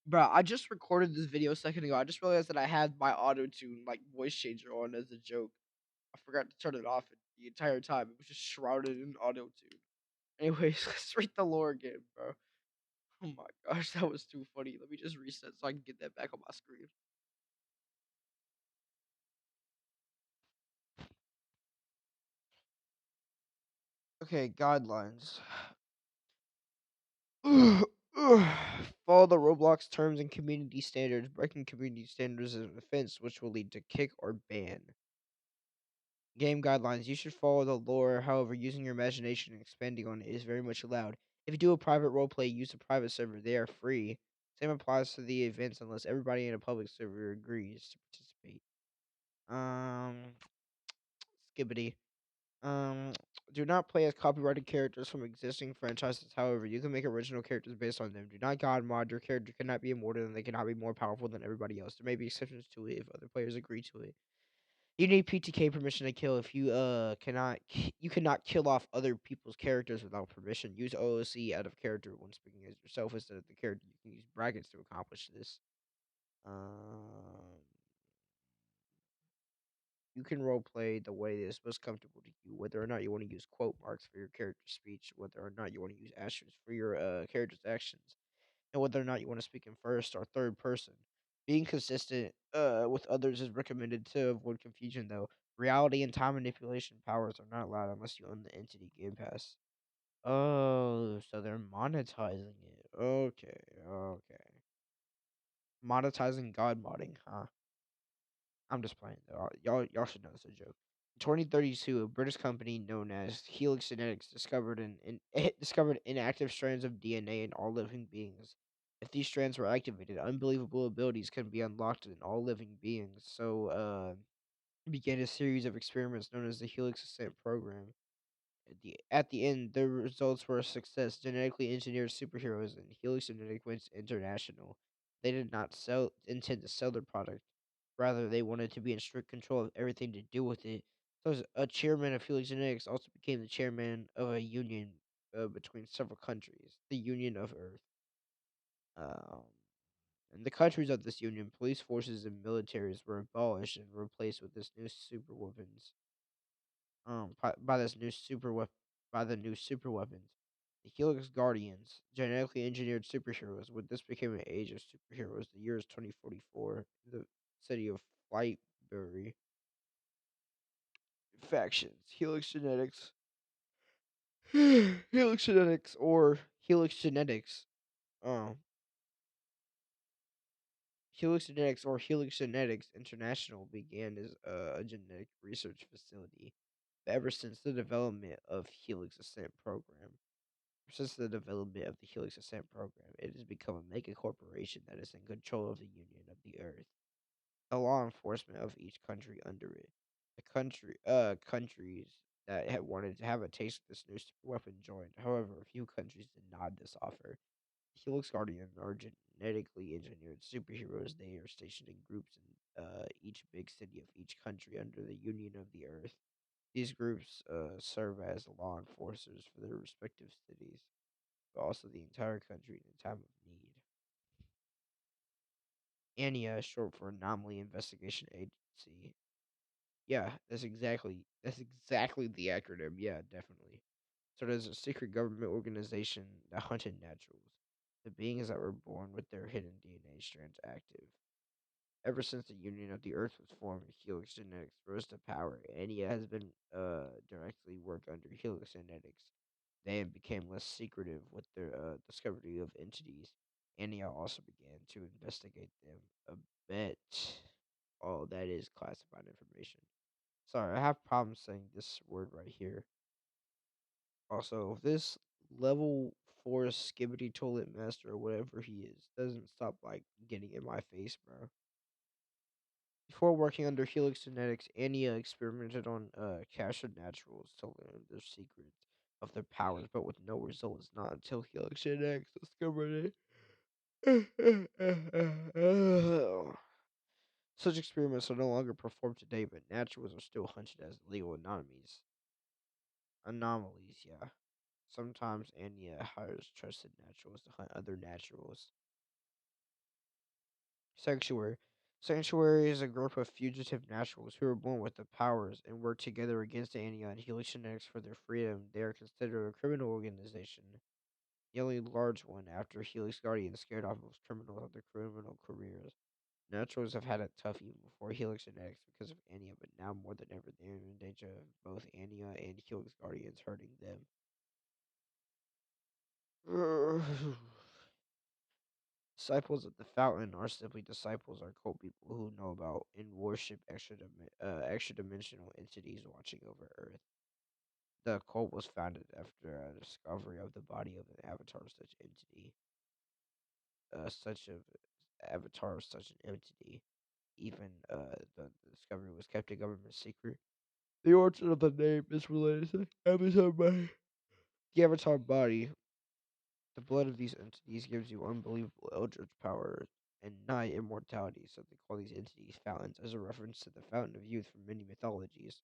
Bro, I just recorded this video a second ago. I just realized that I had my auto tune like voice changer on as a joke. I forgot to turn it off the entire time. It was just shrouded in auto tune. Anyways, let's read the lore again, bro. Oh my gosh, that was too funny. Let me just reset so I can get that back on my screen. Okay, guidelines. Follow the Roblox terms and community standards. Breaking community standards is an offense which will lead to kick or ban. Game guidelines. You should follow the lore, however, using your imagination and expanding on it is very much allowed. If you do a private roleplay, use a private server. They are free. Same applies to the events unless everybody in a public server agrees to participate. Um, skibbity. Um, do not play as copyrighted characters from existing franchises. However, you can make original characters based on them. Do not god mod. Your character cannot be immortal and they cannot be more powerful than everybody else. There may be exceptions to it if other players agree to it. You need PTK permission to kill. If you you cannot kill off other people's characters without permission. Use OOC out of character when speaking as yourself instead of the character. You can use brackets to accomplish this. Um, you can roleplay the way that is most comfortable to you, whether or not you want to use quote marks for your character's speech, whether or not you want to use asterisks for your character's actions, and whether or not you want to speak in first or third person. Being consistent with others is recommended to avoid confusion, though. Reality and time manipulation powers are not allowed unless you own the Entity Game Pass. Oh, so they're monetizing it. Okay, okay. Monetizing God modding, huh? I'm just playing though. Y'all should know it's a joke. In 2032, a British company known as Helix Genetics discovered discovered inactive strands of DNA in all living beings. If these strands were activated, unbelievable abilities can be unlocked in all living beings. So, began a series of experiments known as the Helix Ascent program. At the end, the results were a success. Genetically engineered superheroes and Helix Genetic went international. They did not intend to sell their product. Rather, they wanted to be in strict control of everything to do with it. So, as a chairman of Helix Genetics also became the chairman of a union between several countries, the Union of Earth. Um, and the countries of this union, police forces and militaries were abolished and replaced with this new super weapons by this new super weapon by the new super weapons. The Helix Guardians, genetically engineered superheroes. When this became an age of superheroes, the year is 2044. The city of Flightbury. Factions. Helix Genetics. Helix Genetics or Helix Genetics. Um, Helix Genetics or Helix Genetics International began as a genetic research facility ever since the development of Helix Ascent program. Since the development of the Helix Ascent program, it has become a mega corporation that is in control of the Union of the Earth, the law enforcement of each country under it. Countries that had wanted to have a taste of this new super weapon joined. However, a few countries denied this offer. Helix Guardians are genetically engineered superheroes. They are stationed in groups in each big city of each country under the Union of the Earth. These groups serve as law enforcers for their respective cities, but also the entire country in a time of need. ANIA is short for Anomaly Investigation Agency. Yeah, that's exactly the acronym. Yeah, definitely. So there's a secret government organization that hunted naturals, the beings that were born with their hidden DNA strands active. Ever since the Union of the Earth was formed, Helix Genetics rose to power. ANIA has been directly worked under Helix Genetics. They became less secretive with their discovery of entities. Ania also began to investigate them a bit. Oh, that is classified information. Sorry, I have problems saying this word right here. Also, if this level 4 skibbity toilet master or whatever he is doesn't stop like getting in my face, bro. Before working under Helix Genetics, Ania experimented on captured naturals to learn their secrets of their powers, but with no results. Not until Helix Genetics discovered it. Such experiments are no longer performed today, but naturals are still hunted as legal anomalies. Anomalies, yeah. Sometimes Anya hires trusted naturals to hunt other naturals. Sanctuary. Sanctuary is a group of fugitive naturals who are born with the powers and work together against Ania and Helix Genetics for their freedom. They are considered a criminal organization, the only large one after Helix Guardians scared off most criminals of their criminal careers. Naturals have had it tough even before Helix Genetics because of Ania, but now more than ever they are in danger of both Ania and Helix Guardians hurting them. Disciples of the Fountain are simply disciples or cult people who know about and worship extra dimensional entities watching over Earth. The cult was founded after a discovery of the body of an avatar of such entity. Such a avatar of such an entity. Even the discovery was kept a government secret. The origin of the name is related to Avatar body. The Avatar body, the blood of these entities gives you unbelievable eldritch power and nigh immortality, so they call these entities fountains as a reference to the fountain of youth from many mythologies.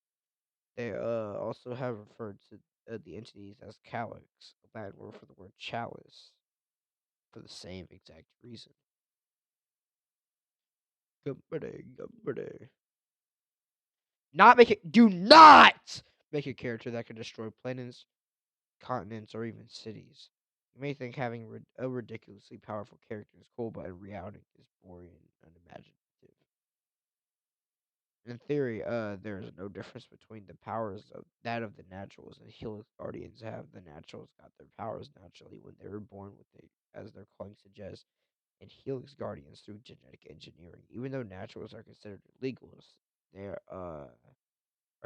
They also have referred to the entities as Calix, a Latin word for the word chalice, for the same exact reason. Gumbade, gumbade. Do not make a character that can destroy planets, continents, or even cities. You may think having a ridiculously powerful character is cool, but in reality, it's boring and unimaginative. In theory, there is no difference between the powers of that of the naturals and Helix Guardians have. The naturals got their powers naturally when they were born with it, as their calling suggests, and Helix Guardians through genetic engineering. Even though naturals are considered illegal, they are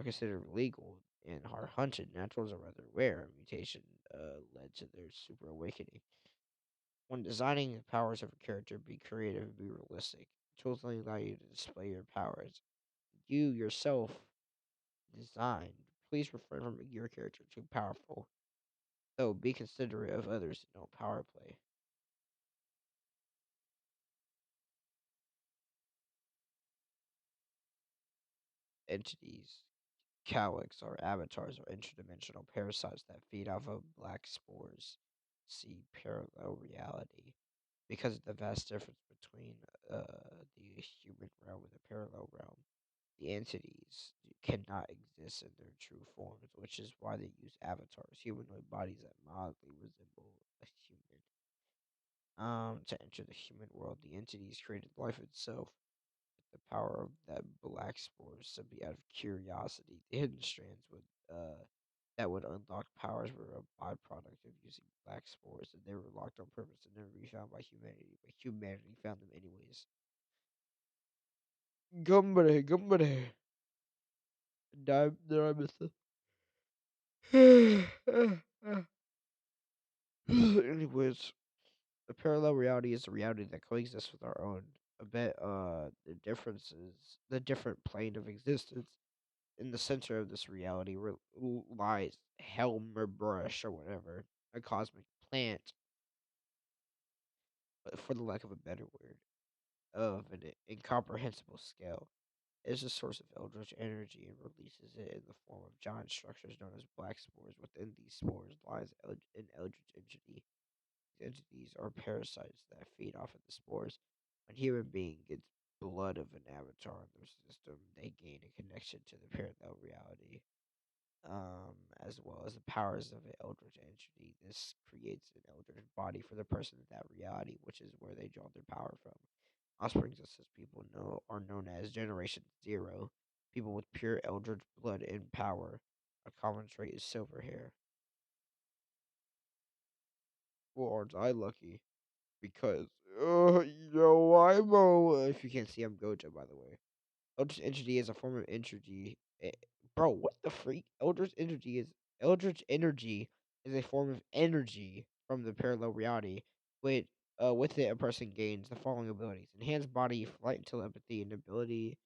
considered legal and are hunted. Naturals are rather rare. Mutation led to their super awakening. When designing the powers of a character, be creative and be realistic. Tools only allow you to display your powers. You yourself designed. Please refrain from making your character too powerful. Though be considerate of others and don't power play. Entities. Cowlicks or avatars are interdimensional parasites that feed off of black spores. See parallel reality. Because of the vast difference between the human realm and the parallel realm, the entities cannot exist in their true forms, which is why they use avatars, humanoid bodies that mildly resemble a human. To enter the human world, the entities created life itself. The power of that black spores simply out of curiosity. The hidden strands would that would unlock powers were a byproduct of using black spores, and they were locked on purpose and never be found by humanity. But humanity found them anyways. Gumbare, gumbare. Did I miss it? Anyways, the parallel reality is a reality that coexists with our own. I bet the difference is the different plane of existence. In the center of this reality lies Helmer Brush or whatever, a cosmic plant, for the lack of a better word, of an incomprehensible scale. It is a source of eldritch energy and releases it in the form of giant structures known as black spores. Within these spores lies an eldritch entity. These entities are parasites that feed off of the spores. When a human being gets blood of an avatar in their system, they gain a connection to the parallel reality, as well as the powers of an eldritch entity. This creates an eldritch body for the person in that reality, which is where they draw their power from. Offsprings of such people are known as Generation Zero, people with pure eldritch blood and power. A common trait is silver hair. Well, aren't I lucky? Because, yo, if you can't see, I'm Gojo, by the way. Eldritch energy is a form of energy. Bro, what the freak? Eldritch energy is a form of energy from the parallel reality. With it, a person gains the following abilities: enhanced body, flight, and telepathy, and ability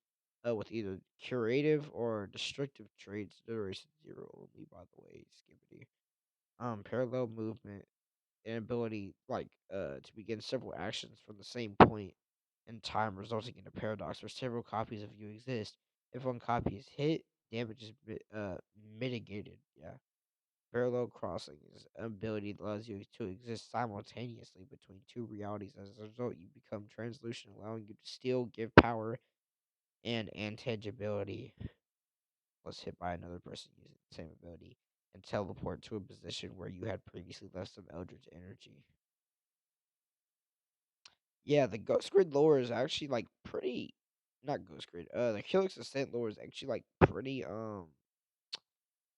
with either curative or destructive traits. Duration zero only, by the way. Skibbity. Parallel movement an ability to begin several actions from the same point in time, resulting in a paradox where several copies of you exist. If one copy is hit, damage is mitigated. Yeah. Parallel crossing is an ability that allows you to exist simultaneously between two realities. As a result, you become translucent, allowing you to still give power and intangibility. Was hit by another person using the same ability and teleport to a position where you had previously left some eldritch energy. Yeah, the Ghost Grid lore is actually like pretty not Ghost Grid. The Helix Ascent lore is actually like pretty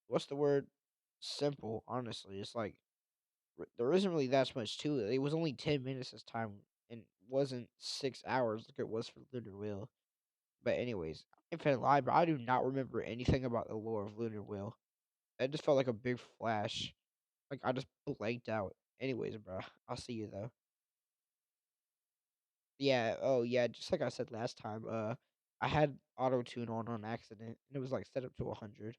what's the word? Simple, honestly. It's like there isn't really that much to it. It was only 10 minutes this time and wasn't 6 hours like it was for Lunar Wheel. But anyways, if I lie, but I do not remember anything about the lore of Lunar Wheel. It just felt like a big flash. Like I just blanked out. Anyways, bro, I'll see you though. Yeah. Oh yeah. Just like I said last time. I had auto tune on accident, and it was like set up to 100.